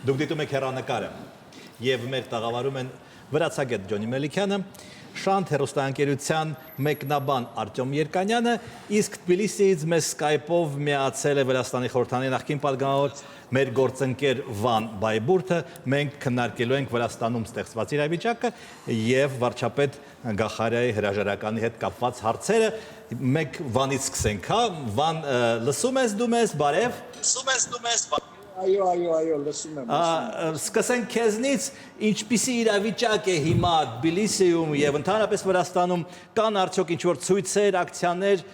Դուք դիտում եք հեռանկարը եւ մեր տաղավարում են վրացագետ Ջոնի Մելիքյանը, Շանթ հեռուստաընկերության մեկնաբան Արտյոմ Երկանյանը, իսկ Թբիլիսիից մեզ սկայպով միացել է Վրաստանի խորհրդանի նախկին պատգամավոր մեր գործընկեր Վան Բայբուրդը։ Մենք քննարկելու ենք Վրաստանում ստեղծված իրավիճակը եւ վարչապետ Գախարյայի հրաժարականի հետ կապված հարցերը։ Մենք Վանից սկսենք, հա։ Վան, լսում ես դու մեզ, բարև։ Այո, լսում եմ։ Սկսենք քեզնից, ինչպիսի իրավիճակ է հիմա Թբիլիսիում եւ ընդհանրապես Վրաստանում, կան արդյոք ինչ-որ ցույցեր, ակցիաներ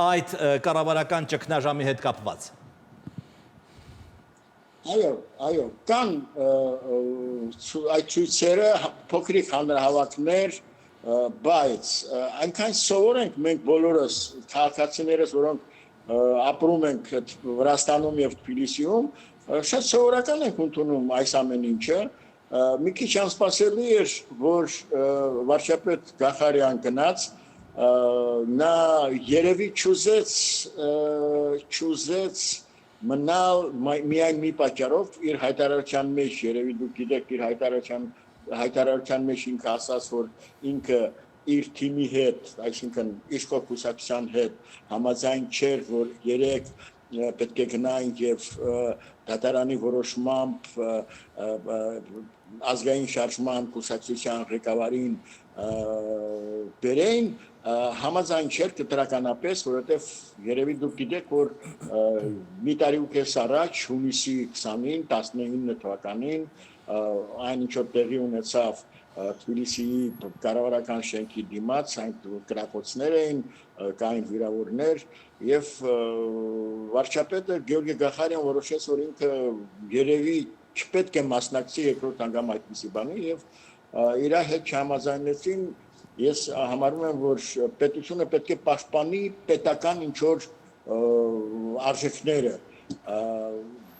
այդ կառավարական ճգնաժամի հետ կապված։ Այո, կան այդ ցույցերը, փոքրիկ հանրահավաքներ, բայց այնքան սովոր ենք մենք բոլորս քաղաքացիներս, որոնք ապրում ենք Վրաստանում եւ Թբիլիսիում, շատ սովորական ենք ընդունում այս ամեն ինչը։ Մի քիչ անսպասելի էր, որ վարչապետ Գախարյան գնաց, նա երևի չուզեց մնալ միայն մի պատճառով, իր հայտարարության մեջ, երևի դուք գիտեք, իր հայտարարության մեջ ինքը ասաց, որ ինքը իր թիմի հետ, այսինքն իշխող կուսակցության հետ համաձայն չէր, որ երեք պետք է գնային եւ դատարանի որոշմամբ ազգային շարժման կուսակցության ղեկավարին բերեն, համաձայն չէր կտրականապես, որովհետեւ երևի դուք գիտեք, որ մի տարի ու կես առաջ հունիսի 20-ին 19 թվականին այն ինչ որ տեղի ունեցավ Թբիլիսիի կառավարական շենքի դիմաց, այն կրակոցներ էին, կային վիրավորներ եւ վարչապետը Գեորգի Գախարյան որոշեց, որ ինքը երևի չպետք է մասնակցի երկրորդ անգամ այդպիսի բանի եւ իր հետ չհամաձայնեցին։ Ես համարում եմ, որ պետությունը պետք է պաշտպանի պետական ինչ որ արժեքները։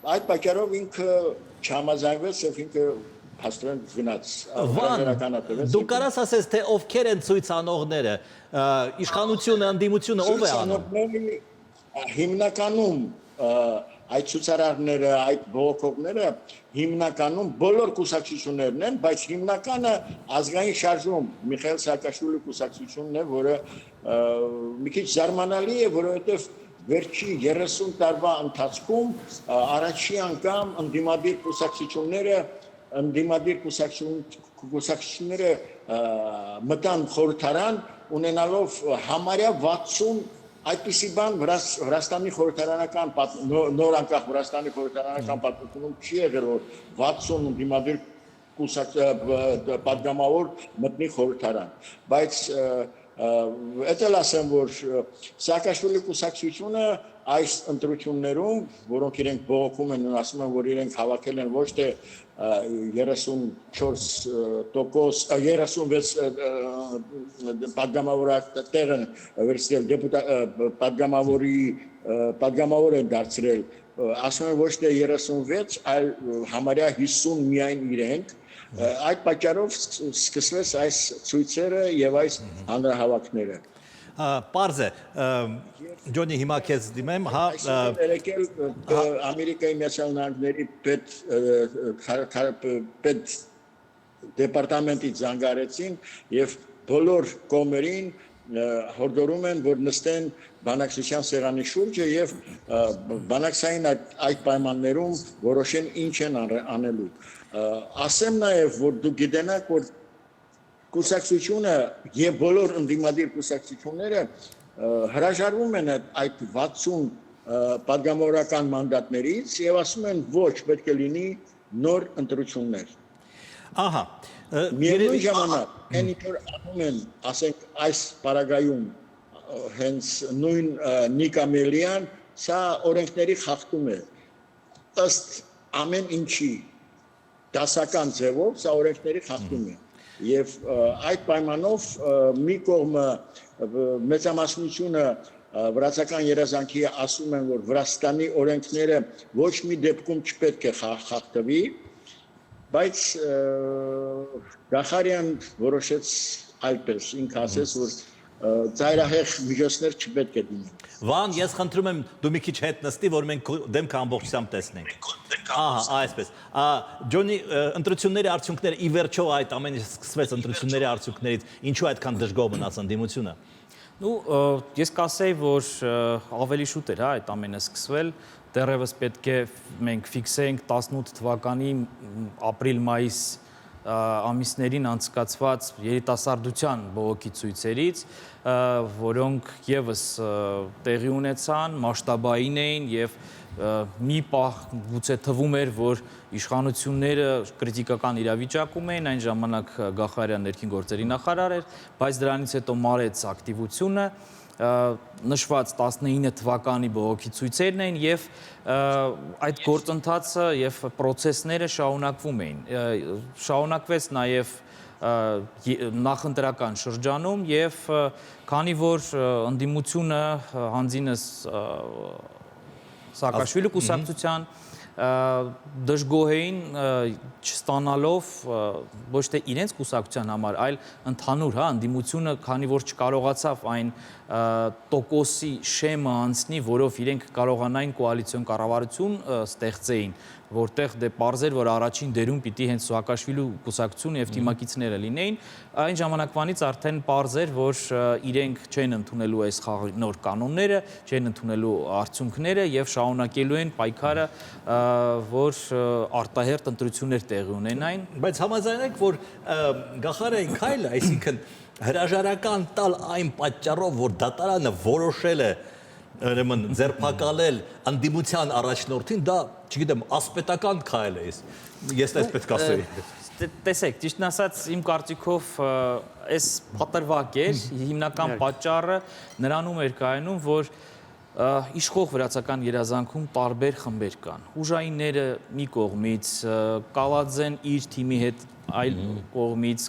Այդ պատճառով ինքը չհամաձայնվեց եւ ինքը հաստորեն գնաց։ Վան, դու կարաս ասես, թե ովքեր են ցույց անողները, իշխանությունը, ընդդիմությունը ով է անում։ Հիմնականում այդ ցուցարարները, այդ բողոքողները հիմնականում բոլոր կուսակցություններն են, բայց հիմնականը ազգային շարժում Միխայել Սաակաշվիլի կուսակցությունն է, որը մի քիչ զարմանալի է, որովհետև վերջի 30 տարվա ընթացքում առաջի անգամ ընդդիմադիր կուսակցությունները մտան խորհրդարան ունենալով համարյա 60 այդպիսի բան Վրաստանի խորհրդարանական նոր անկախ Վրաստանի խորհրդարանական պատմությունում չի եղել, որ 60 ընդդիմադիր պատգամավոր մտնի խորհրդարան, բայց Էդ էլ ասեմ, որ Սաակաշվիլի կուսակցությունը այս ընտրություններում, որոնք իրենք բողոքում են, ասում են, որ իրենք հավաքել են ոչ թե 36 պատգամավորատեղը վերցրել, պատգամավոր են դարձրել, ասում են ոչ թե 36, այլ համարյա 50 միայն իրենք, այդ պատճառով սկսվեց այս ցույցերը եւ այս հանրահավաքները։ Պարզ է, Ջոնի, հիմա քեզ դիմեմ, հա, Ամերիկայի Միացյալ Նահանգների պետ դեպարտամենտից զանգարեցին եւ բոլոր կողմերին հորդորում են, որ նստեն բանակցության սեղանի շուրջը եւ բանակցային այդ պայմաններում որոշեն ինչ են անելու։ Ասեմ նաև, որ դուք գիտենաք, որ կուսակցությունը եւ բոլոր ընդդիմադիր կուսակցությունները հրաժարվում են այդ 60 պատգամավորական մանդատներից եւ ասում են ոչ, պետք է լինի նոր ընտրություններ։ Ահա, Միևնույն ժամանակ, այն ինչ որ անում են, ասենք այս պարագայում հենց նույն Նիկ Ամելյան, սա օրենքների խախտում է։ Ըստ ամեն ինչի դասական ձևով սա օրենքների խախտում է եւ այդ պայմանով մի կողմը մեծամասնությունը վրացական երազանքի ասում են, որ Վրաստանի օրենքները ոչ մի դեպքում չպետք է խախտվի, բայց Գախարյան որոշեց այլպես, ինքը ասեց, որ ծայրահեղ միջոցներ չպետք է դիմեն։ Վան, ես խնդրում եմ դու մի քիչ հետ նստի, որ մենք դեմքը ամբողջությամբ տեսնենք։ Ահա, այսպես։ Ջոնի, ընտրությունների արդյունքները ի վերջո այդ ամենը սկսվեց ընտրությունների արդյունքներից, ինչու այդքան դժգոհ մնաց ընդդիմությունը։ Ну, ես կասեի, որ ավելի շուտ էր, հա, այդ ամենը սկսվել, դեռևս պետք է մենք ֆիքսենք 18 թվականի ապրիլ-մայիս ամիսներին անցկացված երիտասարդության բողոքի ցույցերից, որոնք եւս տեղի ունեցան, մասշտաբային էին եւ մի պահ գուցե թվում էր, որ իշխանությունները կրիտիկական իրավիճակում էին, այն ժամանակ Գախարյան ներքին գործերի նախարար էր, բայց դրանից հետո մարեց ակտիվությունը, նշված 19 թվականի բողոքի ցույցերն էին եւ այդ գործընթացը եւ պրոցեսները շարունակվում էին։ Շարունակվեց նաեւ նախընտրական շրջանում եւ քանի որ ընդդիմությունը հանձինս Սաակաշվիլի կուսակցության դժգոհ էին չստանալով ոչ թե իրենց կուսակցության համար, այլ ընդհանուր, հա, ընդդիմությունը, քանի որ չկարողացավ այն տոկոսի շեմը անցնի, որով իրենք կարողանային կոալիցիոն կառավարություն ստեղծեին, որտեղ դե պարզ էր, որ առաջին դերում պիտի հենց Սաակաշվիլի կուսակցությունը եւ թիմակիցները լինեին, այն ժամանակվանից արդեն պարզ էր, որ իրենք չեն ընդունելու այս խաղի նոր կանոնները, չեն ընդունելու արդյունքները եւ շարունակելու են պայքարը, որ արտահերտ ընտրություններ տեղի ունենային։ Բայց համաձայնեք, որ Գախարյանի քայլը, այսինքն հրաժարական տալ այն պատճառով, որ դատարանը որոշել է ուրեմն ձերբակալել ընդդիմության առաջնորդին, դա, չգիտեմ, ասպետական քայլ է, ես այսպես կասեի։ Տեսեք, ճիշտն ասած, իմ կարծիքով այս պատրվակ էր, հիմնական պատճառը նրանում էր կայանում, որ իշխող վրացական երազանքում տարբեր խմբեր կան։ Ուժայինները մի կողմից, Կալաձեն իր թիմի հետ այլ կողմից,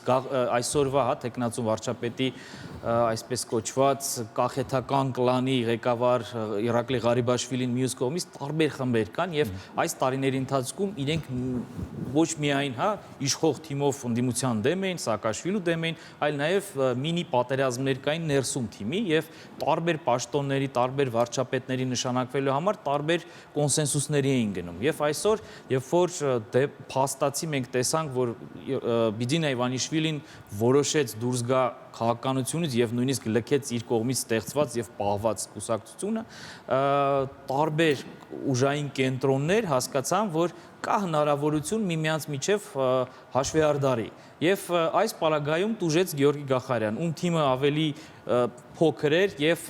այսօրվա, հա, տեխնացու վարչապետի այսպես կոչված կախեթական կլանի ղեկավար Իրակլի Ղարիբաշվիլին մյուս կողմից տարբեր խմբեր կան եւ այս տարիների ընթացքում իրենք ոչ միայն, հա, իշխող թիմով ընդդիմության դեմ էին, Սաակաշվիլու դեմ էին, այլ նաեւ մինի պատերազմներ կային ներսում թիմի եւ տարբեր պաշտոնների, տարբեր վարչապետների նշանակվելու համար տարբեր կոնսենսուսների էին գնում։ Եվ այսօր, երբ որ փաստացի մենք տեսանք, որ Բիդին Իվանիշվիլին որոշեց դուրս գա քաղաքականությունից եւ նույնիսկ լքեց իր կողմից ստեղծված եւ պահված կուսակցությունը, տարբեր ուժային կենտրոններ հասկացան, որ կա հնարավորություն միմյանց միջև հաշվեհարդարի։ Եվ այս պարագայում տուժեց Գեորգի Գախարյան, ում թիմը ավելի փոքր էր եւ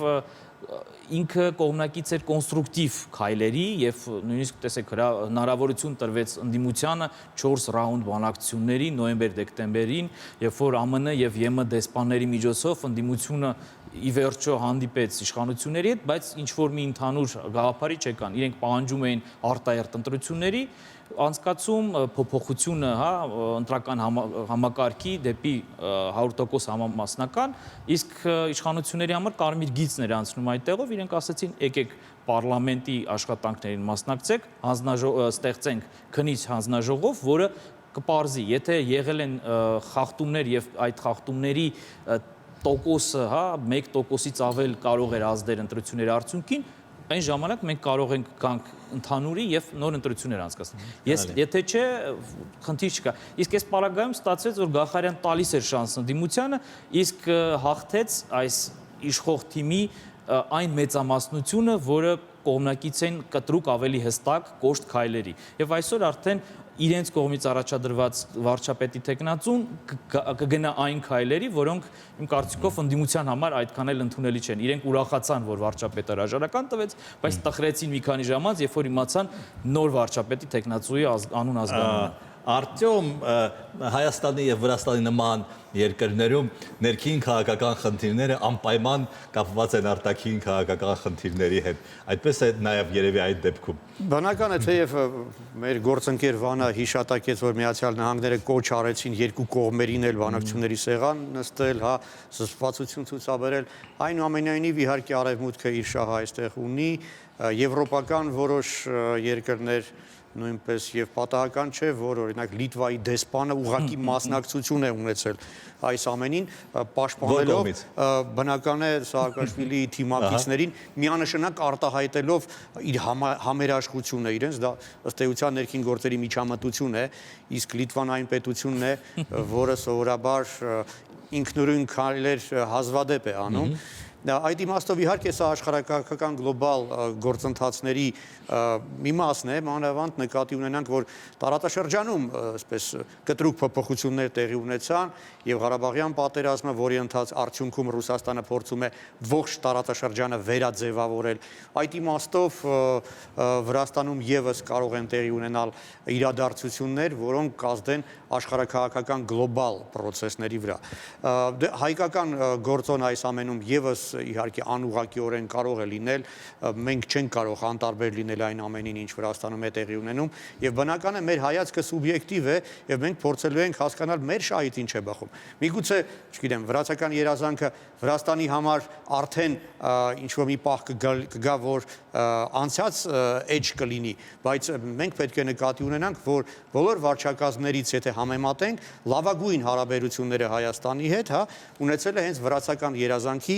ինքը կողմնակից էր կոնստրուկտիվ քայլերի եւ նույնիսկ տեսեք հնարավորություն տրվեց ընդդիմությանը 4 ռաունդ բանակցությունների նոյեմբեր-դեկտեմբերին, երբ որ ԱՄՆ եւ ԵՄ դեսպանների միջոցով ընդդիմությունը ի վերջո հանդիպեց իշխանությունների հետ, բայց ինչ որ մի ընդհանուր գաղափարի չեկան։ Իրենք պահանջում էին արտահերտ ընտրությունների անցկացում, փոփոխությունը, հա, ընտրական համակարգի դեպի 100% համամասնական, իսկ իշխանությունների համար կարմիր գիծն էր անցնում այդտեղով, իրենք ասացին, եկեք պարլամենտի աշխատանքներին մասնակցեք, ստեղծենք քննիչ հանձնաժողով, որը կպարզի, եթե եղել են խախտումներ եւ այդ խախտումների տոկոսը, հա, 1%-ից ավել կարող էր ազդել ընտրությունների արդյունքին, այն ժամանակ մենք կարող ենք գանք ընդհանուրի եւ նոր ընտրություններ անցկացնել։ Եթե չէ, խնդիր չկա։ Իսկ այս պարագայում ստացվեց, որ Գախարյան տալիս էր շանս ընդդիմությանը, իսկ հաղթեց այս իշխող թիմի այն մեծամասնությունը, որը կողմնակից են կտրուկ ավելի հստակ կոշտ քայլերի։ Եվ այսօր արդեն իրենց կողմից առաջադրված վարչապետի տեխնացուն կգնա այն քայլերի, որոնք իմ կարծիքով ընդդիմության համար այդքան էլ ընդունելի չեն։ Իրենք ուրախացան, որ վարչապետը հրաժարական տվեց, բայց տխրեցին մի քանի ժամ անց, երբ որ իմացան նոր վարչապետի տեխնացուի անուն ազգանունը։ Արտյոմ, Հայաստանի եւ Վրաստանի նման երկրներում ներքին քաղաքական խնդիրները անպայման կապված են արտաքին քաղաքական խնդիրների հետ։ Այդպես է նաեւ երևի այդ դեպքում։ Բնական է, թեև մեր գործընկեր Վանը հիշատակեց, որ Միացյալ Նահանգները կոչ արեցին երկու կողմերին էլ բանակցությունների սեղան նստել, հա, զսպվածություն ցուցաբերել, այնուամենայնիվ իհարկե արևմուտքը իր շահը այստեղ ունի, եվրոպական որոշ երկրներ նույնպես եւ պատահական չէ, որ օրինակ Լիտվայի դեսպանը ուղղակի մասնակցություն է ունեցել այս ամենին, պաշտպանելով բնական է Սաակաշվիլիի թիմակիցներին միանշանակ արտահայտելով իր համերաշխությունը իրենց, դա ըստ էության ներքին գործերի միջամտություն է, իսկ Լիտվան այն պետությունն է, որը սովորաբար ինքնուրույն քայլեր հազվադեպ է անում։ Այդ իմաստով իհարկե սա աշխարհակաղակական գլոբալ գործընթացների մի մասն է, մանավանդ նկատի ունենանք, որ տարածաշրջանում այսպես կտրուկ փոփոխություններ տեղի ունեցան եւ Ղարաբաղյան պատերազմը, որի արդյունքում Ռուսաստանը փորձում է ողջ տարածաշրջանը վերաձևավորել։ Այդ իմաստով Վրաստանում եւս կարող են տեղի ունենալ իրադարձություններ, որոնք կազդեն աշխարհակաղակական գլոբալ process-ների վրա։ Հայկական գործոն այս ամենում եւս իհարկե անուղղակիորեն կարող է լինել, մենք չենք կարող անտարբեր լինել այն ամենին, ինչ Վրաստանում է տեղի ունենում, եւ բնական է մեր հայացքը սուբյեկտիվ է եւ մենք փորձելու ենք հասկանալ մեր շահից ինչ է բխում։ Միգուցե, չգիտեմ, վրացական երազանքը Վրաստանի համար արդեն ինչ-որ մի պահ կգա, որ անցած էջ կլինի, բայց մենք պետք է նկատի ունենանք, որ բոլոր վարչակազմներից, եթե համեմատենք, լավագույն հարաբերությունները Հայաստանի հետ, ունեցել է հենց վրացական երազանքի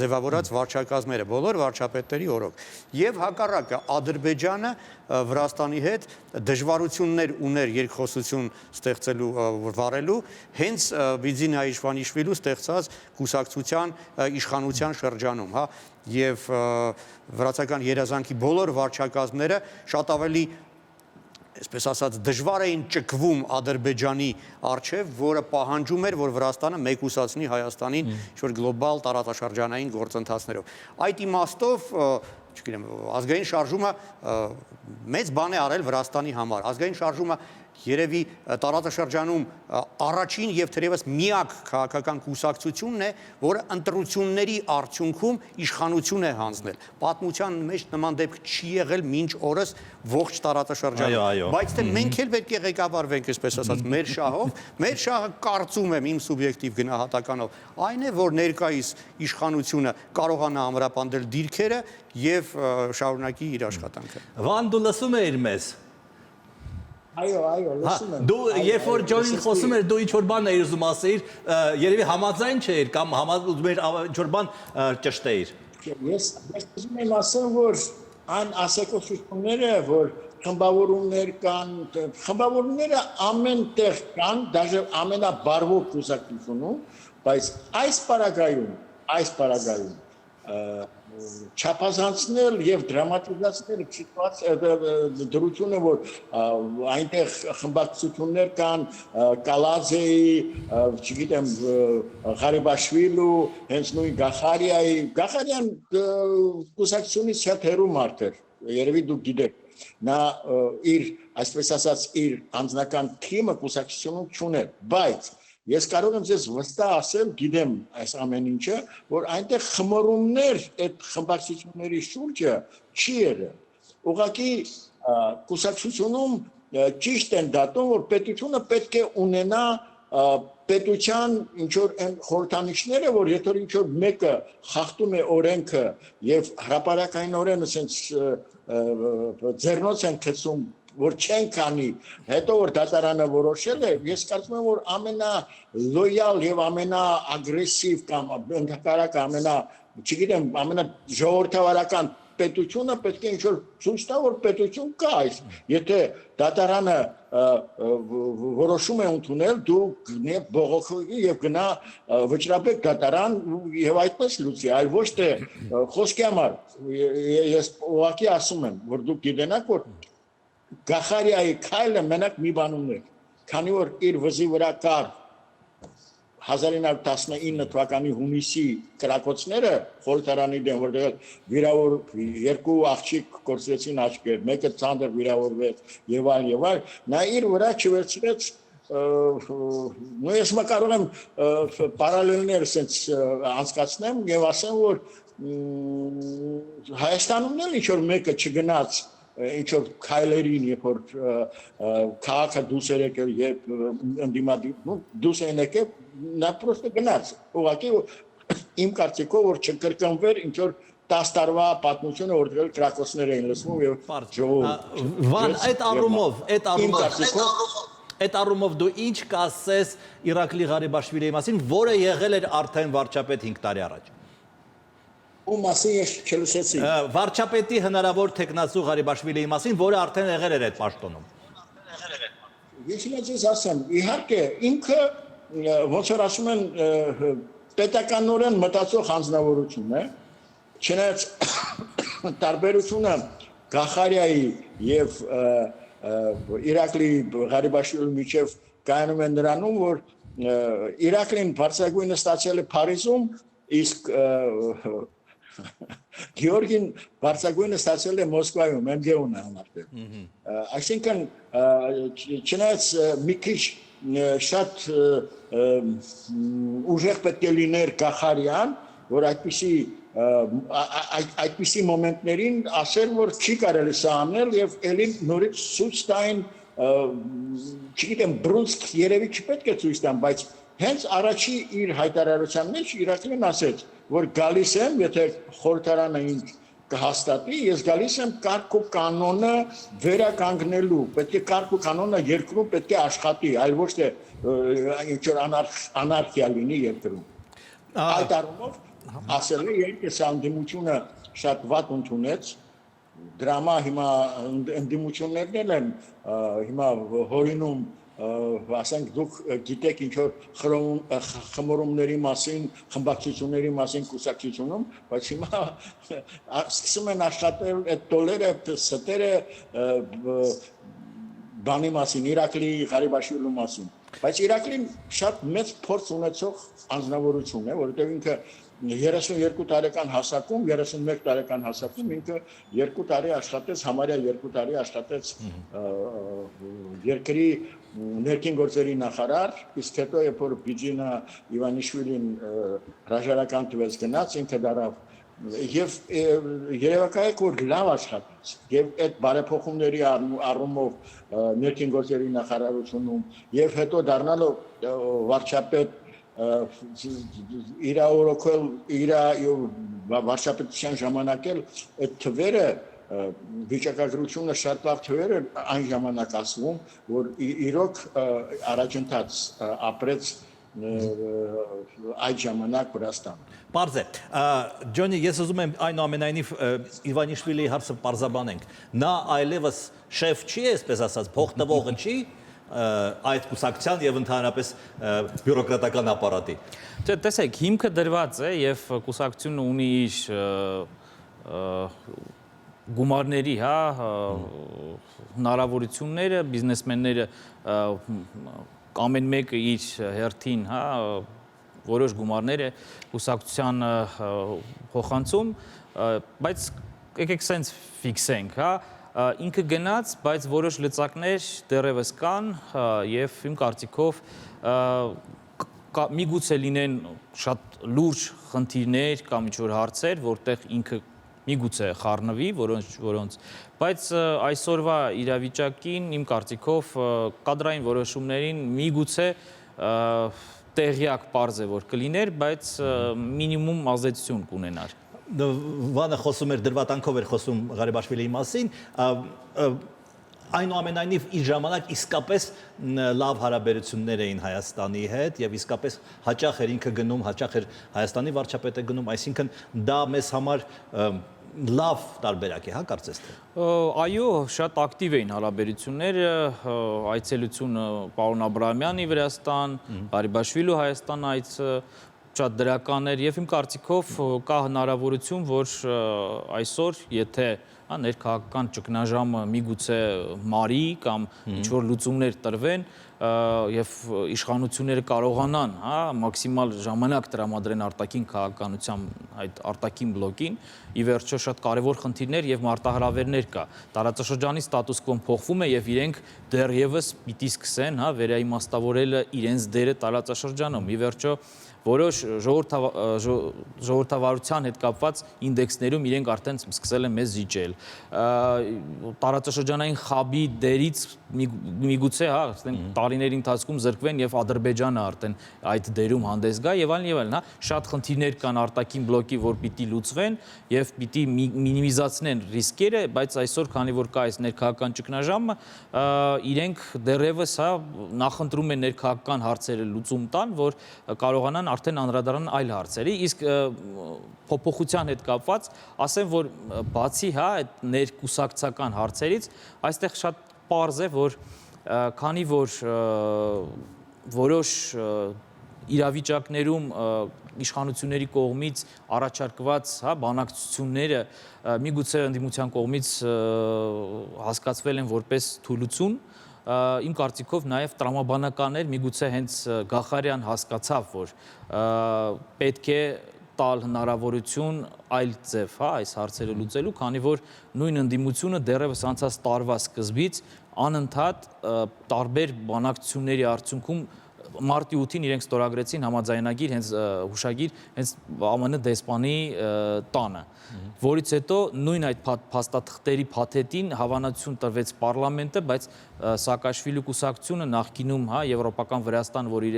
ձևավորած վարչակազմերը, բոլոր վարչապետների օրոք։ Եվ հակառակը Ադրբեջանը Վրաստանի հետ դժվարություններ ուներ երկխոսություն ստեղծելու վարելու, հենց Բիձինա Իշխվանիշվիլու ստեղծած կուսակցության իշխանության շրջանում, եւ վրացական երազանքի բոլոր վարչակազմները շատ ավելի այսպես ասած դժվար էին ճկվում Ադրբեջանի առջև, որը պահանջում էր, որ Վրաստանը մեկուսացնի Հայաստանին ինչ-որ գլոբալ տարածաշրջանային գործընթացներով։ Այդ իմաստով, չգիտեմ, ազգային շարժումը մեծ բան է արել Վրաստանի համար։ Ազգային շարժումը երևի տարածաշրջանում առաջին եւ թերևս միակ քաղաքական կուսակցությունն է, որը ընտրությունների արդյունքում իշխանություն է հանձնել։ Պատմության մեջ նման դեպք չի եղել մինչ օրս ողջ տարածաշրջանում։ Բայց թե մենք էլ պետք է ղեկավարվենք, այսպես ասած, մեր շահով, մեր շահը կարծում եմ իմ սուբյեկտիվ գնահատականով, այն է, որ ներկայիս իշխանությունը կարողանա ամրապնդել դիրքերը եւ շարունակի իր աշխատանքը։ Վան դու լսում ես մեզ։ Այո, լսում եմ։ Դու երբ որ Ջոնին խոսում էր, դու ինչ-որ բան էիր ուզում ասեիր, երևի համաձայն չէիր կամ ուզում էիր ինչ-որ բան ճշտեիր։ Ես ուզում եմ ասեմ, որ այն ասեկոսությունները, որ խմբավորումներ կան, խմբավորումները ամենտեղ կան, դաժե ամենաբարվոք կուսակցությունում, բայց այս պարագայում չափազանցնել եւ դրամատիզացնել դրությունը, որ այնտեղ խմբակցություններ կան, Կալազեի, չգիտեմ, Ղարիբաշվիլու, հենց նույն Գախարյան կուսակցությունից շատ հեռու մարդ էր, երևի դուք գիտեք, նա իր, այսպես ասած, իր անձնական թիմը կուսակցությունում չուներ, բայց ես կարող եմ ձեզ վստահ ասել, գիտեմ այս ամեն ինչը, որ այնտեղ խմորումներ այդ խմբակցությունների շուրջը չի եղել։ Ուղղակի կուսակցությունում ճիշտ են դատում, որ պետությունը պետք է ունենա պետության ինչ-որ այն խորհրդանիշները, որ եթե ինչ-որ մեկը խախտում է օրենքը եւ հրապարակայնորեն ասենց ձեռնոց են գցում, որ չեն կանի, հետո որ դատարանը որոշել է, ես կարծում եմ, որ ամենալոյալ եւ ամենաագրեսիվ կամ ընդհակառակ չգիտեմ, ամենաժողովրդավարական պետությունը պետք է ինչ-որ ցույց տա, որ պետություն կա այս։ Եթե դատարանը որոշում է ընդունել, դու գնա բողոքի եւ գնա վճռաբեկ դատարան եւ այդպես լուծի, այլ ոչ թե խոսքի համար։ Ես ուղղակի ասում եմ, որ դուք գիտենաք, որ Գախարիայի քայլը մենակ մի բանում է, քանի որ իր վզի վրա կար 1919 թվականի հունիսի կրակոցները խորհրդարանի դեմ, որտեղ վիրավոր երկու աղջիկ կորցրեցին աչքեր, մեկը ցանդր վիրավորվեց եւ այլ, նա իր վրա չվերցրեց, նույն ես կարող եմ պարալելներ ասենց անցկացնեմ եւ ասեմ, որ Հայաստանում էլ ինչ որ մեկը չգնաց ինչ-որ քայլերին, երբ որ քաղաքը դուրս էր եկել, երբ դուրս են եկել, նա պրոստը գնաց, ուղղակի իմ կարծիքով, որ չկրկնվեր ինչ-որ 10 տարվա պատմությունը որտեղ կրակոցներ էին լսվում եւ Վան, այդ առումով դու ինչ կասես Իրակլի Ղարիբաշվիլիի մասին, որը եղել էր արդեն վարչապետ 5 տարի առաջ։ ու մասին ես չլսեցի։ Վարչապետի հնարավոր տեխնացու Ղարիբաշվիլիի մասին, որը արդեն եղել էր այդ պաշտոնում։ Ես ինձ ասեմ, իհարկե ինքը ոնց որ ասում են պետականորեն մտածող հանձնավորություն է, չնայած տարբերությունը Գախարիայի եւ Իրակլի Ղարիբաշվիլի միջև կայանում է նրանում, որ Իրակլին բարձրագույնը ստացել է Փարիզում, իսկ Գեորգին բարձրագույնը ստացել է Մոսկվայում, MGU-ն համարվել։ Այսինքն չնայած մի քիչ շատ ուժեղ պետք է լիներ Գախարյան, որ այդպիսի մոմենտներին ասել, որ չի կարելի սա անել եւ ելի նորից ցույց տային, չգիտեմ, Բրունսկ երևի չպետք է ցույց տան, բայց հենց առաջի իր հայտարարության մեջ Իրակլին ասեց, որ գալիս եմ, եթե խորհրդարանը ինձ կհաստատի, ես գալիս եմ կարգ ու կանոնը վերականգնելու, պետք է կարգ ու կանոնը երկրում պետք է աշխատի, այլ ոչ թե ինչ-որ անարխիա լինի երկրում։ Այդ առումով ասել է, երբ ես անդիմությունը շատ վատ ընդունեց, դրամա հիմա ընդդիմություններն են հիմա հորինում ասենք դուք գիտեք ինչ որ խմորումների մասին, խմբակցությունների մասին կուսակցությունում, բայց հիմա սկսում են աշխատել այդ դոլերը, ստերը բանի մասին, Իրակլի Ղարիբաշվիլու մասին, բայց Իրակլին շատ մեծ փորձ ունեցող անձնավորություն է, որովհետև ինքը 32 տարեկան հասակում, 31 տարեկան հասակում ինքը 2 տարի աշխատեց, համարյա 2 տարի աշխատեց երկրի ներքին գործերի նախարար, իսկ հետո երբ որ Բիջինա Իվանիշվիլին հրաժարական տվեց գնաց, ինքը դարավ եւ երևակայ է որ լավ աշխատեց եւ այդ բարեփոխումների առումով ներքին գործերի նախարարությունում եւ հետո դառնալով վարչապետ իր օրոքել իր վարչապետության ժամանակ էլ այդ թվերը վիճակագրությունը շատ լավ թվեր էր այն ժամանակ ասվում, որ իրոք առաջընթաց ապրեց այդ ժամանակ Վրաստան։ Պարզ է, Ջոնի, ես ուզում եմ այնուամենայնիվ Իվանիշվիլիի հարցը պարզաբանենք։ Նա այլևս շեֆ չի, այսպես ասած, փող տվողը չի այդ կուսակցության եւ ընդհանրապես բյուրոկրատական ապարատի։ Տեսեք, հիմքը դրված է եւ կուսակցությունը ունի իր գումարների, հա, հնարավորությունները, բիզնեսմենները ամեն մեկը իր հերթին, հա, որոշ գումարներ է կուսակցության փոխանցում, բայց եկեք սենց ֆիքսենք, հա, ինքը գնաց, բայց որոշ լծակներ դեռևս կան եւ իմ կարծիքով միգուցե լինեն շատ լուրջ խնդիրներ կամ ինչ-որ հարցեր, որտեղ ինքը միգուցե խառնվի, որոնց, բայց այսօրվա իրավիճակին իմ կարծիքով կադրային որոշումներին միգուցե տեղյակ պարզ է որ կլիներ, բայց մինիմում ազդեցություն կունենար։ Վանը խոսում էր դրվատանքով էր խոսում Ղարիբաշվիլիի մասին, այնուամենայնիվ իր ժամանակ իսկապես լավ հարաբերություններ էին Հայաստանի հետ եւ իսկապես հաճախ էր ինքը գնում, հաճախ էր Հայաստանի վարչապետը գնում, այսինքն դա մեզ համար լավ տարբերակ է, հա, կարծես թե։ Այո, շատ ակտիվ էին հարաբերությունները, այցելությունը պարոն Աբրահամյանի Վրաստան, Ղարիբաշվիլու Հայաստան այցը շատ դրական էր եւ իմ կարծիքով կա հնարավորություն, որ այսօր, եթե ներքաղաքական ճգնաժամը միգուցե մարի կամ ինչ-որ լուծումներ տրվեն եւ իշխանությունները կարողանան, հա, մաքսիմալ ժամանակ տրամադրեն արտաքին քաղաքականության այդ արտաքին բլոկին, ի վերջո շատ կարևոր խնդիրներ եւ մարտահրավերներ կա։ Տարածաշրջանի ստատուս կոն փոխվում է եւ իրենք դեռևս պիտի սկսեն, հա, վերաիմաստավորել իրենց դերը տարածաշրջանում։ Ի վերջո որոշ ժողովրդավարության հետ կապված ինդեքսներում իրենք արդեն սկսել են մեզ զիջել։ Տարածաշրջանային խաբի դերից միգուցե, հա, տարիների ընթացքում զրկվեն եւ Ադրբեջանը արդեն այդ դերում հանդես գա եւ այլն, հա, շատ խնդիրներ կան արտաքին բլոկի, որ պիտի լուծվեն եւ պիտի մինիմիզացնեն ռիսկերը, բայց այսօր, քանի որ կա այս ներքաղաքական ճգնաժամը, իրենք դեռևս, հա, նախընտրում են ներքաղաքական հարցերը լուծում տան, որ կարողանան արդեն անդրադառնան այլ հարցերի, իսկ փոփոխության հետ կապված ասեմ, որ բացի, հա, այդ ներկուսակցական հարցերից, այստեղ շատ պարզ է, որ քանի որ որոշ իրավիճակներում իշխանությունների կողմից առաջարկված, հա, բանակցությունները միգուցե ընդդիմության կողմից հասկացվել են որպես թուլություն, իմ կարծիքով նաև տրամաբանականներ միգուցե հենց Գախարյան հասկացավ, որ պետք է տալ հնարավորություն այլ ձև, հա, այս հարցերը լուծելու, քանի որ նույն ընդդիմությունը դեռևս անցած տարվա սկզբից անընդհատ տարբեր բանակցությունների արդյունքում մարտի 8-ին իրենք ստորագրեցին համաձայնագիր, հենց հուշագիր, հենց ԱՄՆ դեսպանի տանը, որից հետո նույն այդ փաստաթղթերի փաթեթին հավանություն տրվեց պարլամենտը, բայց Սաակաշվիլի կուսակցությունը նախկինում, հա, Եվրոպական Վրաստան, որ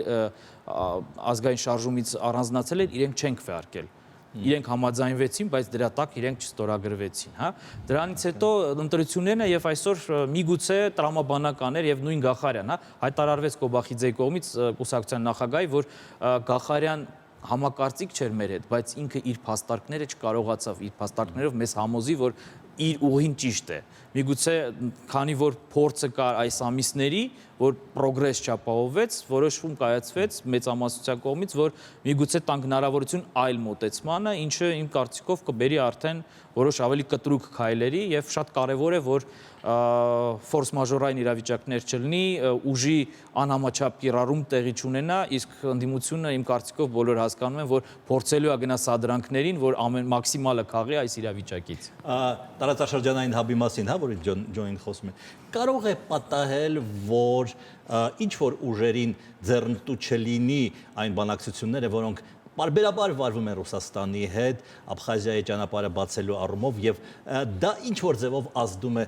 ազգային շարժումից առանձնացել էր, իրենք չեն քվեարկել։ Իրենք համաձայնվեցին, բայց դրա տակ իրենք չստորագրվեցին, հա։ Դրանից հետո ընտրություններն է եւ այսօր միգուցե տրամաբանականներ եւ նույն Գախարյան, հա, հայտարարվեց Կոբախիձեի կողմից կուսակցության նախագահի, որ Գախարյան համակարծիք չէր մեր հետ, բայց ինքը իր փաստարկները չկարողացավ իր փաստարկներով մեզ համոզի, որ իր ուղին ճիշտ է։ Միգուցե քանի որ փորձը կար այս ամիսների, որ պրոգրես չապահովվեց, որոշում կայացվեց մեծամասնության կողմից, որ միգուցե տանք հնարավորություն այլ մոտեցմանը, ինչը իմ կարծիքով կբերի արդեն որոշ ավելի կտրուկ քայլերի եւ շատ կարեւոր է, որ ֆորս մաժորային իրավիճակներ չլինի, ուժի անհամաչափ կիրառում տեղի չունենա, իսկ ընդդիմությունը իմ կարծիքով բոլոր հասկանում են, որ փորձելու է գնա սադրանքներին, որ ամեն մաքսիմալը քաղի այս իրավիճակից։ Տարածաշրջանային հաբի մասին, հա, որ Ջոնին խոսում է, կարող է պատահել, որ ինչ որ ուժերին ձեռնտու չլինի այն բանակցությունները, որոնք պարբերաբար վարվում են Ռուսաստանի հետ, Աբխազիայի ճանապարհը բացելու առումով եւ դա ինչ որ ձևով ազդում է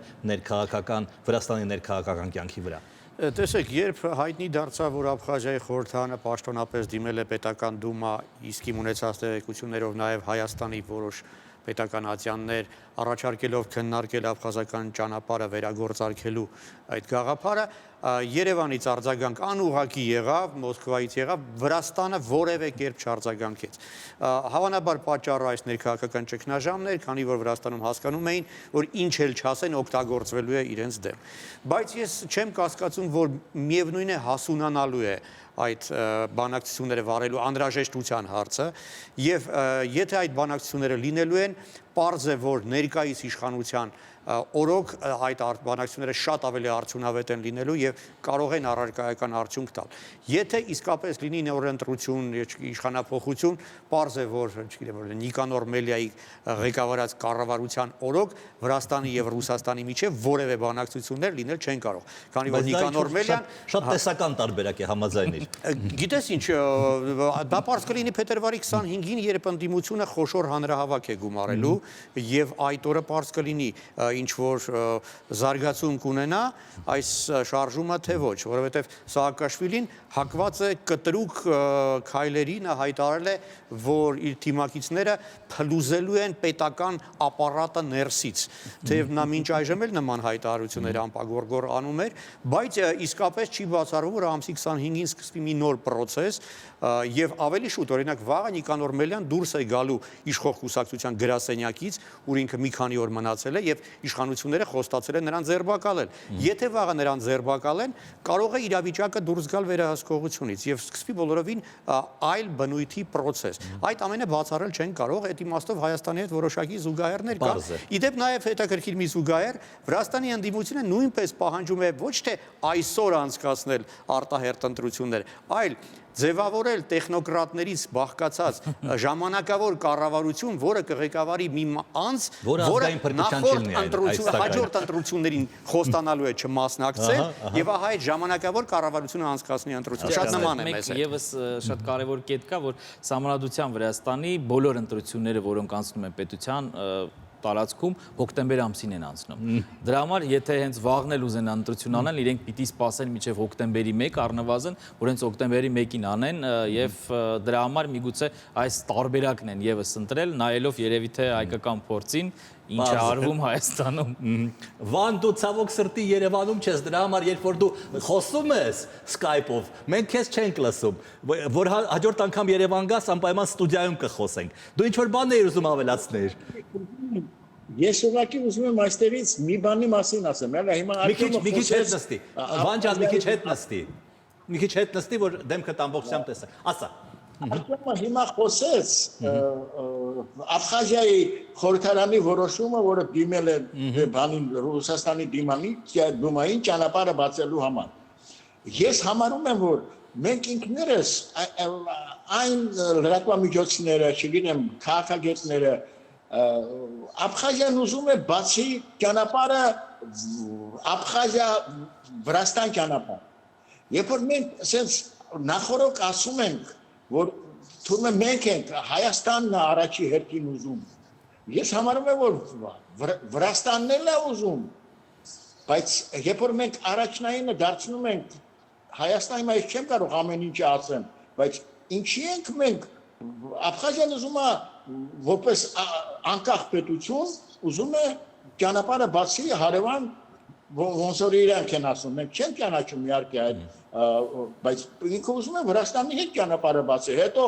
Վրաստանի ներքաղաքական կյանքի վրա։ Տեսեք, երբ հայտնի դարձավ, որ Աբխազիայի խորհրդարանը պաշտոնապես դիմել է պետական դումա, իսկ իմ ունեցած տեղեկություններով նաև Հայաստանի որոշ պետական ատյաններ առաջարկելով քննարկել աբխազական ճանապարհը վերագործարկելու այդ գաղափարը, Երևանից արձագանք անուղղակի եղավ, Մոսկվայից եղավ, Վրաստանը որևէ կերպ չարձագանքեց։ Հավանաբար պատճառը այս ներքաղաքական ճգնաժամն էր, քանի որ Վրաստանում հասկանում էին, որ ինչ էլ չասեն օգտագործվելու է իրենց դեմ։ Բայց ես չեմ կասկածում, որ միևնույն է հասունանալու է այդ բանակցությունները վարելու անհրաժեշտության հարցը եւ եթե այդ բանակցությունները լինելու են, պարզ է, որ ներկայիս իշխանության օրոք այդ բանակցությունները շատ ավելի արդյունավետ են լինելու եւ կարող են առարկայական արդյունք տալ։ Եթե իսկապես լինի նոր ընտրություն, իշխանափոխություն, պարզ է, որ, չգիտեմ, Նիկանոր Մելիայի ղեկավարած կառավարության օրոք Վրաստանի եւ Ռուսաստանի միջեւ որևէ բանակցություններ լինել չեն կարող, քանի որ Նիկանոր Մելիան շատ տեսական տարբերակ է, համաձայնիր։ Գիտես ինչ, դա պարզ կլինի փետրվարի 25-ին, երբ ընդդիմությունը խոշոր հանրահավաք է գումարելու եւ այդ օրը պարզ կլինի ինչ որ զարգացում կունենա այս շարժումը թե ոչ, որովհետև Սաակաշվիլին հակված է կտրուկ քայլերի, նա հայտարարել է, որ իր թիմակիցները փլուզելու են պետական ապարատը ներսից, թեև նա մինչ այժմ էլ նման հայտարարություններ անպագորգոր անում էր, բայց իսկապես չի բացառվում, որ ամսի 25-ին սկսվի մի նոր process եւ ավելի շուտ, օրինակ վաղը Նիկանոր Մելյան դուրս է գալու իշխող կուսակցության գրասենյակից, ուր ինքը մի քանի օր մնացել է եւ իշխանությունները խոստացել են նրան ձերբակալել։ Եթե վաղը նրան ձերբակալեն, կարող է իրավիճակը դուրս գալ վերահսկողությունից եւ սկսվի բոլորովին այլ բնույթի process։ Այդ ամենը բացառել չեն կարող, այդ իմաստով Հայաստանի հետ որոշակի զուգահեռներ կան։ Իդեպ նաեւ հետաքրքիր մի զուգահեռ Վրաստանի ընդդիմությունը նույնպես պահանջում է ոչ թե այսօր անցկացնել արտահերթ ընտրություններ, այլ ձևավորել տեխնոկրատներից բաղկացած ժամանակավոր կառավարություն, որը կղեկավարի մի անձ, Որը ազգային փրկության չի լինի այն, այս սակայն։ հաջորդ ընտրություններին խոստանալու է չմասնակցել եւ ահա այդ ժամանակավոր կառավարությունը անցկացնի ընտրություն։ Շատ նման է մեզ հետ։ Եվս շատ կարևոր կետ կա, որ Սահմանադրության Վրաստանի բոլոր ընտրությունները, որոնք անցնում են պետության տարածքում հոկտեմբեր ամսին են անցնում։ Դրա համար եթե հենց վաղն էլ ուզեն ընտրություն անել, իրենք պիտի սպասեն մինչև հոկտեմբերի 1 առնվազն, որ հենց հոկտեմբերի 1-ին անեն եւ դրա համար միգուցե այս տարբերակն են եւս ընտրել, նայելով երևի թե հայկական փորձին ինչ է արվում Հայաստանում։ Վան դու ցավոք սրտի Երևանում չես, դրա համար երբ որ դու խոսում ես Skype-ով, մենք քեզ չենք լսում, որ հաջորդ անգամ Երևան գաս, անպայման ստուդիայում կխոսենք։ Դու ինչ որ բան ես ուզում ավելացնել։ Ես ուղղակի ուզում եմ այստեղից մի բանի մասին ասեմ, հələ հիմա Մի քիչ հետ նստի։ Վան ջան, մի քիչ հետ նստի։ Մի քիչ հետ նստի, որ դեմքդ ամբողջությամբ տեսա։ Ասա։ Արտեմը հիմա խոսեց Աբխազիայի խորհրդարանի որոշումը, որը դիմել է բանին Ռուսաստանի դիմային ճանապարհը բացելու համար։ Ես համարում եմ, որ մենք ինքներս այն լրատվամիջոցները, չգիտեմ, քաղաքագետները Աբխազիան ուզում է բացի ճանապարհը Աբխազիա-Վրաստան ճանապարհ։ Երբ որ մենք ասենց նախորոք ասում ենք, որ թվում է մենք ենք Հայաստանն է առաջի հերթին ուզում։ Ես համարում եմ, որ Վրաստանն էլ է ուզում, բայց երբ որ մենք առաջնայինը դարձնում ենք Հայաստանի մեջ չեմ կարող ամեն ինչ ասեմ, բայց ինչի ենք մենք Աբխազիան ուզում է որպես անկախ պետություն ուզում է ճանապարհը բացի հարևան ոնց որ իրանք են ասում, մենք չենք ճանաչում իհարկե այդ, բայց ինքը ուզում է Վրաստանի հետ ճանապարհը բացի, հետո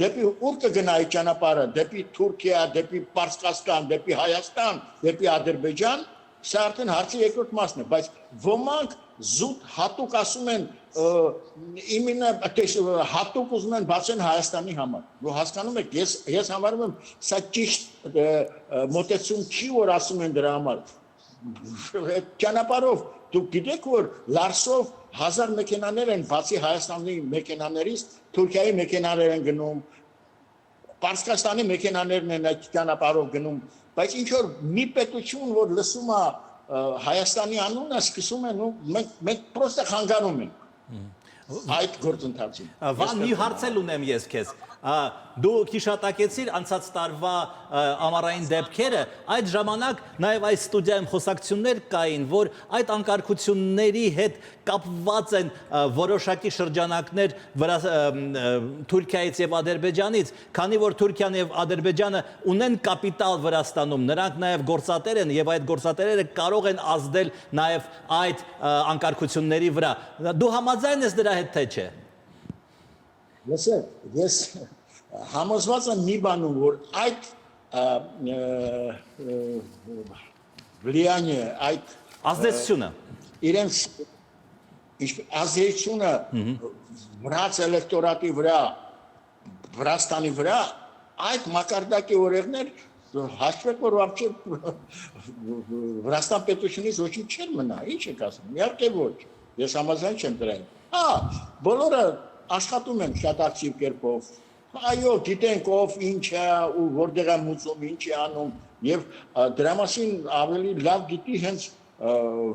դեպի ուր կգնա այդ ճանապարհը, դեպի Թուրքիա, դեպի Պարսկաստան, դեպի Հայաստան, դեպի Ադրբեջան, սա արդեն հարցի երկրորդ մասն է, բայց ոմանք զուտ հատուկ ասում են իմինը հատուկ ուզում են բացեն Հայաստանի համար։ Ու հասկանում եք, ես համարում եմ, սա ճիշտ մոտեցում չի, որ ասում են դրա համար։ Ճանապարհով դուք գիտեք, որ Լարսով 1000 մեքենաներ են բացի Հայաստանի մեքենաներից, Թուրքիայի մեքենաներ են գնում, Պարսկաստանի մեքենաներն են այդ ճանապարհով գնում, բայց ինչ որ մի պետություն, որ լսում է Հայաստանի անունը, սկսում են ու մենք պրոստը խանգարում ենք այդ գործընթացին։ Վան մի հարց էլ ունեմ ես քեզ։ Դու հիշատակեցիր անցած տարվա ամառային դեպքերը, այդ ժամանակ նաև այս ստուդիայում խոսակցություններ կային, որ այդ անկարգությունների հետ կապված են որոշակի շրջանակներ Թուրքիայից եւ Ադրբեջանից, քանի որ Թուրքիան եւ Ադրբեջանը ունեն կապիտալ Վրաստանում, նրանք նաև գործատեր են եւ այդ գործատերերը կարող են ազդել նաև այդ անկարգությունների վրա։ Դու համաձայն ես դրա հետ թե չէ։ Ես համոզված եմ մի բանում, որ այդ վլիանիը, այդ ազդեցությունը իրենց ազդեցությունը վրաց էլեկտորատի վրա, Վրաստանի վրա, այդ մակարդակի օրերներ հաշվեք, որ вообще Վրաստան պետությունից ոչինչ չէր մնա, ինչ եք ասում, իհարկե ոչ, ես համաձայն չեմ դրան։ Բոլորը աշխատում են շատ ակտիվ կերպով, այո, գիտենք ով ինչ է ու որտեղ է մուծում, ինչ է անում եւ դրա մասին ավելի լավ գիտի հենց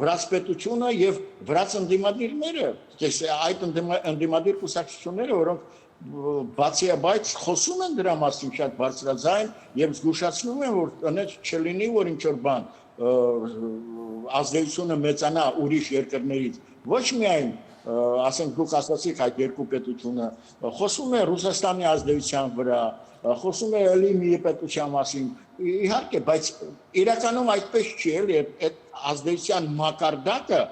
վրաց պետությունը եւ վրաց ընդդիմադիրները, այդ ընդդիմադիր կուսակցությունները, որոնք բացիաբայց խոսում են դրա մասին շատ բարձրաձայն եւ զգուշացնում են, որ այնպես չլինի, որ ինչ որ բան ազդեցությունը մեծանա ուրիշ երկրներից, ոչ միայն ասենք դուք ասացիք այդ երկու պետությունը խոսում է Ռուսաստանի ազդեցության վրա, խոսում է էլի մի պետության մասին, իհարկե, բայց իրականում այդպես չի, էլի այդ ազդեցության մակարդակը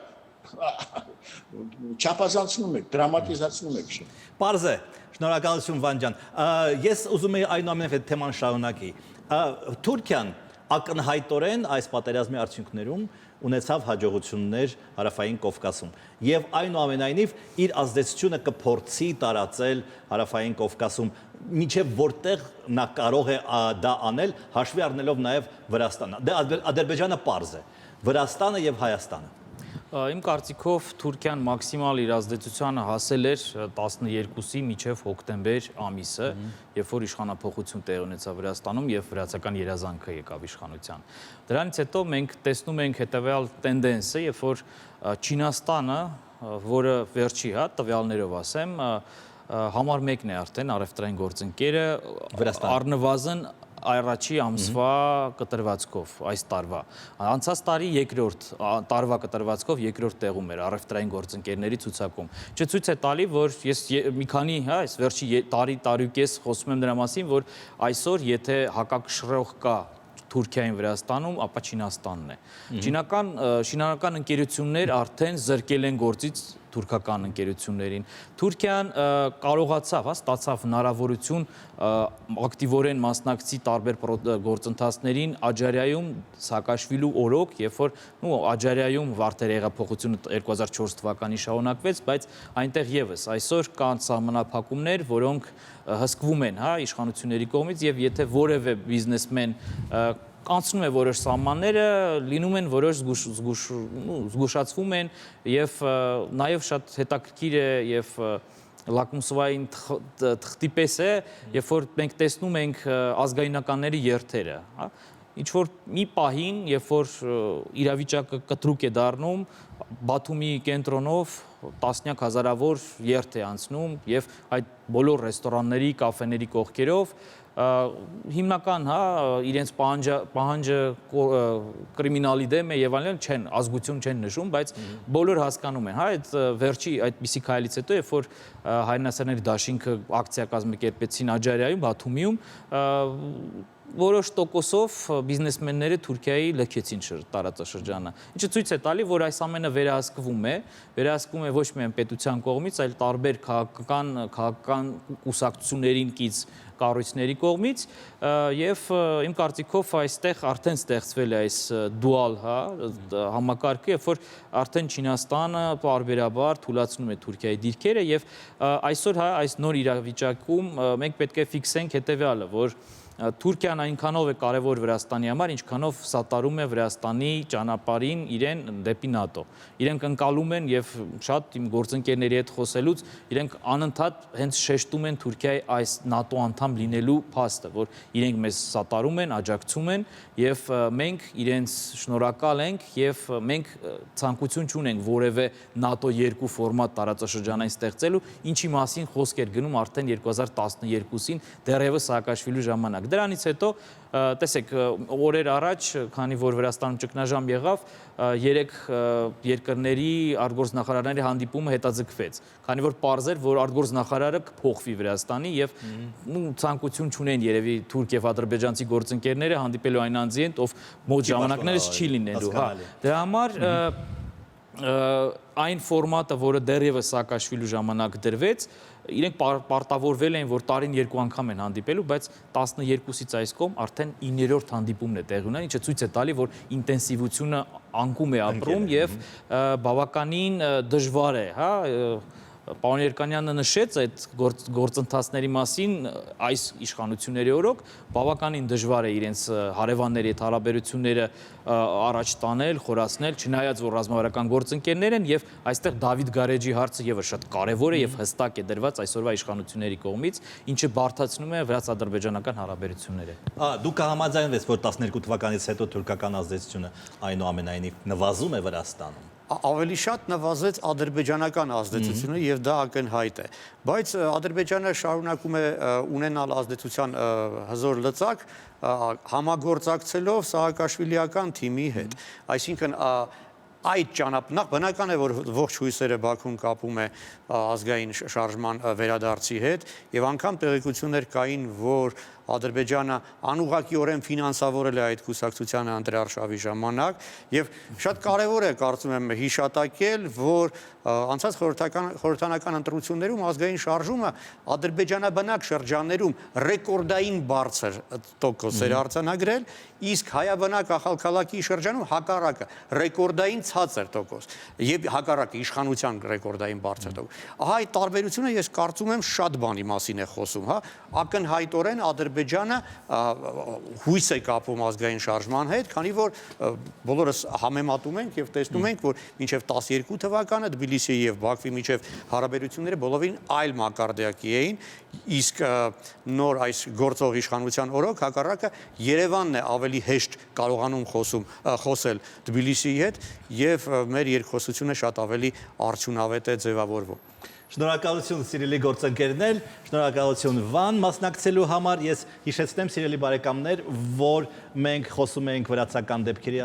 չափազանցնում եք, դրամատիզացնում եք։ Պարզ է, շնորհակալություն Վան ջան։ Ես ուզում եի այնուամենայնիվ այդ թեման շարունակի։ Թուրքիան ակնհայտորեն այս պատերազմի արդյունքներում ունեցավ հաջողություններ Հարավային Կովկասում եւ այնուամենայնիվ իր ազդեցությունը կփորձի տարածել Հարավային Կովկասում մինչեւ որտեղ նա կարող է դա անել հաշվի առնելով նաեւ Վրաստանը։ Դե Ադրբեջանը պարզ է, Վրաստանը եւ Հայաստանը։ Իմ կարծիքով Թուրքիան մաքսիմալ իր ազդեցությանը հասել էր 12-ի մինչև հոկտեմբեր ամիսը, երբ որ իշխանափոխություն տեղի ունեցավ Վրաստանում եւ վրացական երազանքը եկավ իշխանության։ Դրանից հետո մենք տեսնում ենք հետեւյալ տենդենսը, երբ որ Չինաստանը, որը վերջի տվյալներով ասեմ, համար 1-ն է արդեն առևտրային գործընկերը առնվազն առաջի ամսվա կտրվածքով այս տարվա անցած տարի երկրորդ տարվա կտրվածքով երկրորդ տեղում էր առևտրային գործընկերների ցուցակում ցույց է տալի որ ես մի քանի այս վերջի տարի-տարուկես խոսում եմ դրա մասին որ այսօր եթե հակակշռող կա Թուրքիային Վրաստանում, ապա Չինաստանն է։ Չինական ընկերություններ արդեն զրկել են գործից թուրքական ընկերություններին։ Թուրքիան կարողացավ, ստացավ հնարավորություն ակտիվորեն մասնակցի տարբեր գործընթացներին Աջարիայում Սաակաշվիլու օրոք, երբ որ Աջարիայում վարտեր հեղափոխությունը 2004 թվականին շարունակվեց, բայց այնտեղ եւս այսօր կան սահմանափակումներ, որոնք հսկվում են իշխանությունների կողմից եւ եթե որևէ բիզնեսմեն կանցնում է որոշ սահմանները, լինում են որոշ զգուշացվում են եւ նաեւ շատ հետաքրքիր է եւ լակմուսովային թղթի պես է, երբ որ մենք տեսնում ենք ազգայնականների երթերը, ինչ որ մի պահին, երբ որ իրավիճակը կտրուկ է դառնում, Բաթումի կենտրոնով տասնյակ հազարավոր երթ է անցնում եւ այդ բոլոր ռեստորանների, կաֆեների կողքերով հիմնական իրենց պահանջը կրիմինալի դեմ է եւ այլն չեն ազգություն չեն նշում, բայց բոլոր հասկանում են, այդ վերջի այդպիսի քայլից հետո, երբ որ հայրենասերների դաշինքը ակցիա կազմակերպեցին Աջարիայում, Բաթումիում, որոշ տոկոսով բիզնեսմենները Թուրքիայի լքեցին տարածաշրջանը։ Ինչը ցույց է տալի, որ այս ամենը վերահսկվում է ոչ միայն պետության կողմից, այլ տարբեր քաղաքական կուսակցություններին կից կառույցների կողմից եւ իմ կարծիքով այստեղ արդեն ստեղծվել է այս դուալ համակարգը, երբ որ արդեն Չինաստանը պարբերաբար թույլատնում է Թուրքիայի դիրքերը եւ այսօր այս նոր իրավիճակում մենք պետք է ֆիքսենք հետեւյալը, որ Թուրքիան այնքանով է կարևոր Վրաստանի համար, ինչքանով սատարում է Վրաստանի ճանապարհին իրեն դեպի ՆԱՏՕ։ Իրենք ընկալում են եւ շատ իմ գործընկերների հետ խոսելուց իրենք անընդհատ հենց շեշտում են Թուրքիայի այս ՆԱՏՕ անդամ լինելու փաստը, որ իրենք մեզ սատարում են, աջակցում են եւ մենք իրենց շնորհակալ ենք եւ մենք ցանկություն չունենք որևէ ՆԱՏՕ 2 ֆորմատ տարածաշրջանային ստեղծելու, ինչի մասին խոսք էր գնում արդեն 2012-ին դեռևս Սաակաշվիլու ժամանակ։ Դրանից հետո տեսեք օրեր առաջ, քանի որ Վրաստանում ճգնաժամ եղավ, 3 երկրների արտգործնախարարների հանդիպումը հետաձգվեց, քանի որ պարզ էր, որ արտգործնախարարը կփոխվի Վրաստանի եւ ցանկություն չունեն երևի թուրք եւ ադրբեջանցի գործընկերները հանդիպելու այն անձի հետ, ով մոտ ժամանակներս չի լինելու, Դրա համար այն ֆորմատը, որը դեռևս Սաակաշվիլու ժամանակ դրվեց, իրենք պարտավորվել են, որ տարին 2 անգամ են հանդիպելու, բայց 12-ից այս կողմ արդեն 9-րդ հանդիպումն է տեղի ունենում, ինչը ցույց է տալի, որ ինտենսիվությունը անկում է ապրում եւ բավականին դժվար է, Պարոն Երկանյանը նշեց այդ գործընթացների մասին այս իշխանությունների օրոք, բավականին դժվար է իրենց հարևանների հետ հարաբերությունները առաջ տանել, խորացնել, չնայած որ ռազմավարական գործընկերներ են եւ այստեղ Դավիթ Գարեջի հարցը եւս շատ կարեւոր է եւ հստակ է դրված այսօրվա իշխանությունների կողմից, ինչը բարդացնում է վրաց-ադրբեջանական հարաբերությունները։ Դուք կհամաձայնվեք, որ 12 թվականից հետո թուրքական ազդեցությունը այնուամենայնիվ նվազում է Վրաստանում։ Ավելի շատ նվազեց ադրբեջանական ազդեցությունը եւ դա ակնհայտ է, բայց Ադրբեջանը շարունակում է ունենալ ազդեցության հզոր լծակ համագործակցելով Սաակաշվիլիական թիմի հետ, այսինքն այդ ճանապարհ բնական է որ ողջ հույսերը Բաքուն կապում է ազգային շարժման վերադարձի հետ եւ անգամ տեղեկություններ կային որ Ադրբեջանը անուղղակիորեն ֆինանսավորել է այդ կուսակցությանը անդրարշավի ժամանակ եւ շատ կարեւոր է կարծում եմ հիշատակել որ անցած խորհրդանական ընտրություններում ազգային շարժումը ադրբեջանաբնակ շրջաններում ռեկորդային բարձր տոկոս էր արձանագրել իսկ հայաբնակ ախալքալակի շրջանում հակառակը ռեկորդային ցածր տոկոս եւ հակառակը իշխանության ռեկորդային բարձր տոկոս ահա այդ տարբերությունը ես կարծում եմ շատ բանի մասին է խոսում ակնհայտորեն Ադրբեջանը հույս է կապում ազգային շարժման հետ, քանի որ բոլորս համեմատում ենք եւ տեսնում ենք, որ մինչեւ 12 թվականը Թբիլիսիի եւ Բաքվի միջեւ հարաբերությունները բոլորին այլ մակարդակի էին, իսկ նոր այս գործող իշխանության օրոք հակառակը Երևանն է ավելի հեշտ կարողանում խոսել Թբիլիսիի հետ եւ մեր երկխոսությունը շատ ավելի արդյունավետ է ձևավորվում։ Շնորհակալություն սիրելի գործընկերներ, շնորհակալություն Վան մասնակցելու համար։ Ես հիշեցնեմ սիրելի բարեկամներ, որ մենք խոսում ենք վրացական դեպքերի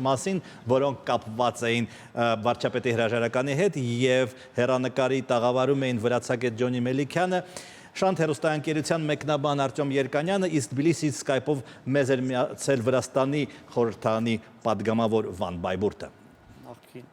մասին, որոնք կապված էին վարչապետի հրաժարականի հետ եւ հեռանկարի տաղավարում էին վրացագետ Ջոնի Մելիքյանը, Շանթ հեռուստաընկերության մեկնաբան Արտյոմ Երկանյանը, իսկ Թբիլիսիից սկայպով մեզ էր միացել Վրաստանի խորհրդարանի падգամավոր Վան Բայբուրտը։ Նախքին